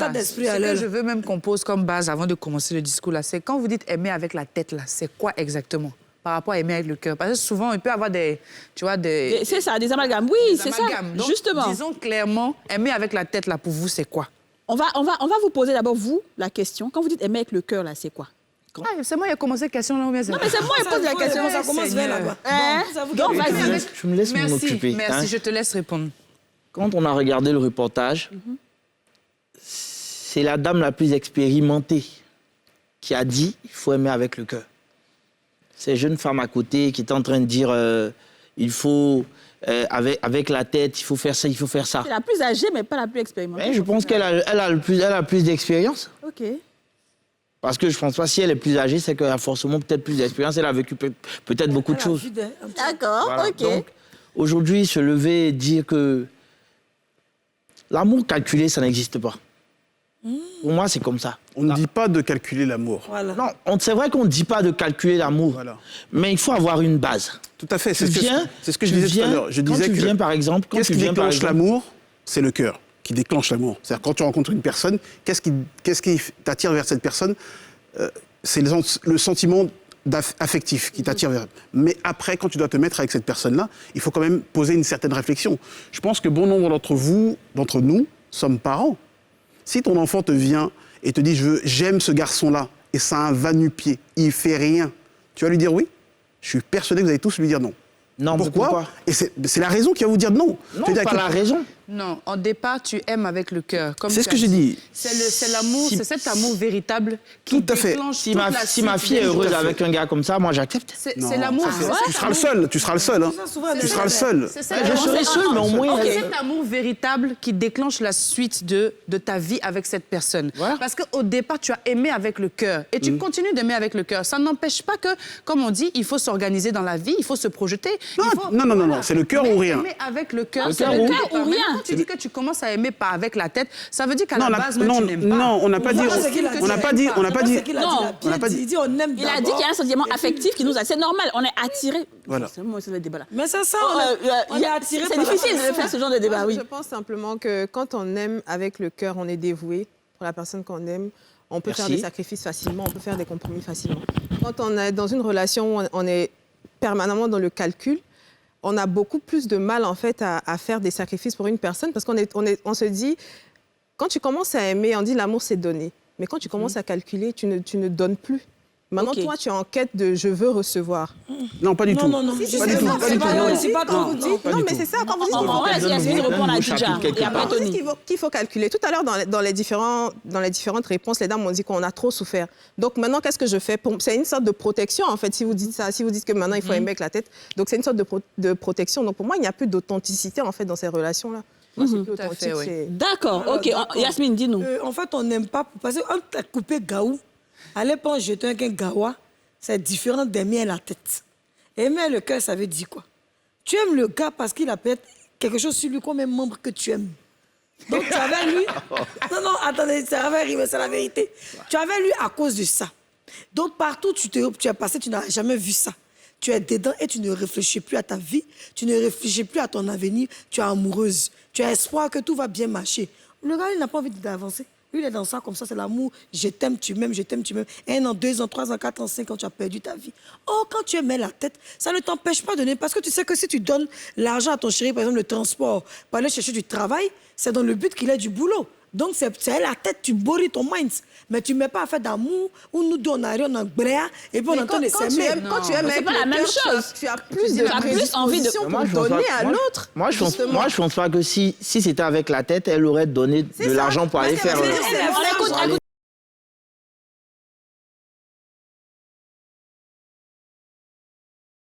état d'esprit à Ce que l'heure. je veux même qu'on pose comme base avant de commencer le discours, là, c'est quand vous dites aimer avec la tête, là, c'est quoi exactement par rapport à aimer avec le cœur? Parce que souvent, il peut y avoir des... Tu vois, des... C'est ça, des amalgames. Oui, c'est ça, Donc, justement. disons clairement, aimer avec la tête, là, pour vous, c'est quoi? On va vous poser d'abord, vous, la question. Quand vous dites aimer avec le cœur, là, c'est quoi? Ah, c'est moi qui ai commencé la question, là, ou bien c'est... Non, mais c'est moi qui pose la question. Ça commence vers là-bas. Donc, vas-y. Tu me laisses m'en Merci, occuper. merci, hein. je te laisse répondre. Quand on a regardé le reportage, c'est la dame la plus expérimentée qui a dit il faut aimer avec le cœur. Ces jeunes femmes à côté qui étaient en train de dire il faut avec la tête, il faut faire ça, il faut faire ça. C'est la plus âgée, mais pas la plus expérimentée. Mais je pense qu'elle a plus d'expérience. OK. Parce que je pense pas si elle est plus âgée, c'est qu'elle a forcément peut-être plus d'expérience, elle a vécu peut-être beaucoup de choses. D'accord, Voilà. OK. Donc, aujourd'hui, se lever et dire que l'amour calculé, ça n'existe pas. Pour moi, c'est comme ça. On ne dit pas de calculer l'amour. Voilà. Non, c'est vrai qu'on ne dit pas de calculer l'amour, Voilà. mais il faut avoir une base. Tout à fait. C'est C'est ce que je disais tout à l'heure. Je quand disais tu que viens, par exemple, quand qu'est-ce tu qui viens, par déclenche exemple- l'amour? C'est le cœur qui déclenche l'amour. C'est-à-dire quand tu rencontres une personne, qu'est-ce qui t'attire vers cette personne? C'est le sentiment affectif qui t'attire vers. Mais après, quand tu dois te mettre avec cette personne-là, il faut quand même poser une certaine réflexion. Je pense que bon nombre d'entre nous, sommes parents. Si ton enfant te vient et te dit j'aime ce garçon-là et ça a un va-nu-pied, il fait rien, tu vas lui dire oui? Je suis persuadé que vous allez tous lui dire non. Non, Pourquoi? Et c'est la raison qui va vous dire non. Non, Tu vas dire, pas la raison. Non, au départ, tu aimes avec le cœur. comme C'est tu ce que as j'ai dit. C'est l'amour, c'est cet amour véritable qui Tout à fait. déclenche Si toute ma la fille est suite. heureuse Tout à fait. avec un gars comme ça, moi j'accepte. C'est Non, l'amour. c'est- c'est tu cet seras le amour- seul, tu seras le seul. Hein. Tu seras le seul. c'est cet Je amour- serai seul, mais au moins... C'est cet amour véritable qui déclenche la suite de ta vie avec cette personne. Voilà. Parce qu'au départ, tu as aimé avec le cœur et tu continues d'aimer avec le cœur. Ça n'empêche pas que, comme on dit, il faut s'organiser dans la vie, il faut se projeter. Non, il faut- non, c'est le cœur ou rien. Aimer avec le cœur, Le c'est cœur le ou- cœur ou Maintenant, rien. Quand tu dis que tu commences à aimer pas avec la tête, ça veut dire qu'à la base, même, tu n'aimes pas. non, on n'a pas dit, on n'a pas dit, Non, on n'a pas dit. Il dit on aime Il a dit qu'il y a un sentiment affectif qui nous a... C'est normal, on est attiré. Voilà. C'est moi, c'est le débat là. Mais c'est ça, on Il y est a- attiré C'est par la difficile de personne. faire ce genre de débat, oui. Je pense simplement que quand on aime avec le cœur, on est dévoué pour la personne qu'on aime. On peut faire Merci. des sacrifices facilement, on peut faire des compromis facilement. Quand on est dans une relation où on est permanemment dans le calcul, on a beaucoup plus de mal en fait à faire des sacrifices pour une personne parce on se dit, quand tu commences à aimer, on dit l'amour c'est donner. Mais quand tu commences à calculer, tu ne donnes plus. Maintenant, Ok. toi, tu es en quête de je veux recevoir. Non, pas du tout. Non, Si, Pas du tout, pas du tout. Non. C'est pas quand vous dites. pas Non, du mais tout. c'est ça, quand vous dites. On va laisser Yasmine répondre à Nous, Dija. chapitre quelque Et après, part. On dit Tony. qu'il faut calculer. Tout à l'heure, dans les différentes réponses, les dames m'ont dit qu'on a trop souffert. Donc maintenant, qu'est-ce que je fais? C'est une sorte de protection, en fait, si vous dites ça. Si vous dites que maintenant, il faut aimer avec la tête. Donc c'est une sorte de protection. Donc pour moi, il n'y a plus d'authenticité, en fait, dans ces relations-là. Moi, c'est plus Tout à fait, authentique. oui. c'est- D'accord, ok. D'accord. Yasmine, dis-nous. En fait, on n'aime pas. Parce qu'on t'a coupé gaou. Aller pas jeter un gawa, c'est différent d'aimer la tête. Aimer le cœur, ça veut dire quoi? Tu aimes le gars parce qu'il a peut-être quelque chose sur lui comme un membre que tu aimes. Donc tu avais lui. Non, attendez, ça va rire, mais c'est la vérité. Tu avais lui à cause de ça. Donc partout où tu es passé, tu n'as jamais vu ça. Tu es dedans et tu ne réfléchis plus à ta vie, tu ne réfléchis plus à ton avenir, tu es amoureuse, tu as espoir que tout va bien marcher. Le gars, il n'a pas envie d'avancer. Lui, il est dans ça comme ça, c'est l'amour. Je t'aime, tu m'aimes, je t'aime, tu m'aimes. 1 an, 2 ans, 3 ans, 4 ans, 5 ans, tu as perdu ta vie. Oh, quand tu mets la tête, ça ne t'empêche pas de donner. Parce que tu sais que si tu donnes l'argent à ton chéri, par exemple, le transport, pour aller chercher du travail, c'est dans le but qu'il ait du boulot. Donc, c'est la tête, tu bourris ton mind. Mais tu ne mets pas à faire d'amour où nous deux, on arrive, on a bréa, et puis on Mais entend les quand tu s'aimer. aimes, quand tu aimes Mais c'est avec pas la le même cœur, chose. tu as plus de Tu as plus envie de- prédisposition Moi, pour je pense donner pas- à moi- l'autre. Moi, je justement. pense pas que si c'était avec la tête, elle aurait donné de l'argent pour aller faire... c'est- On écoute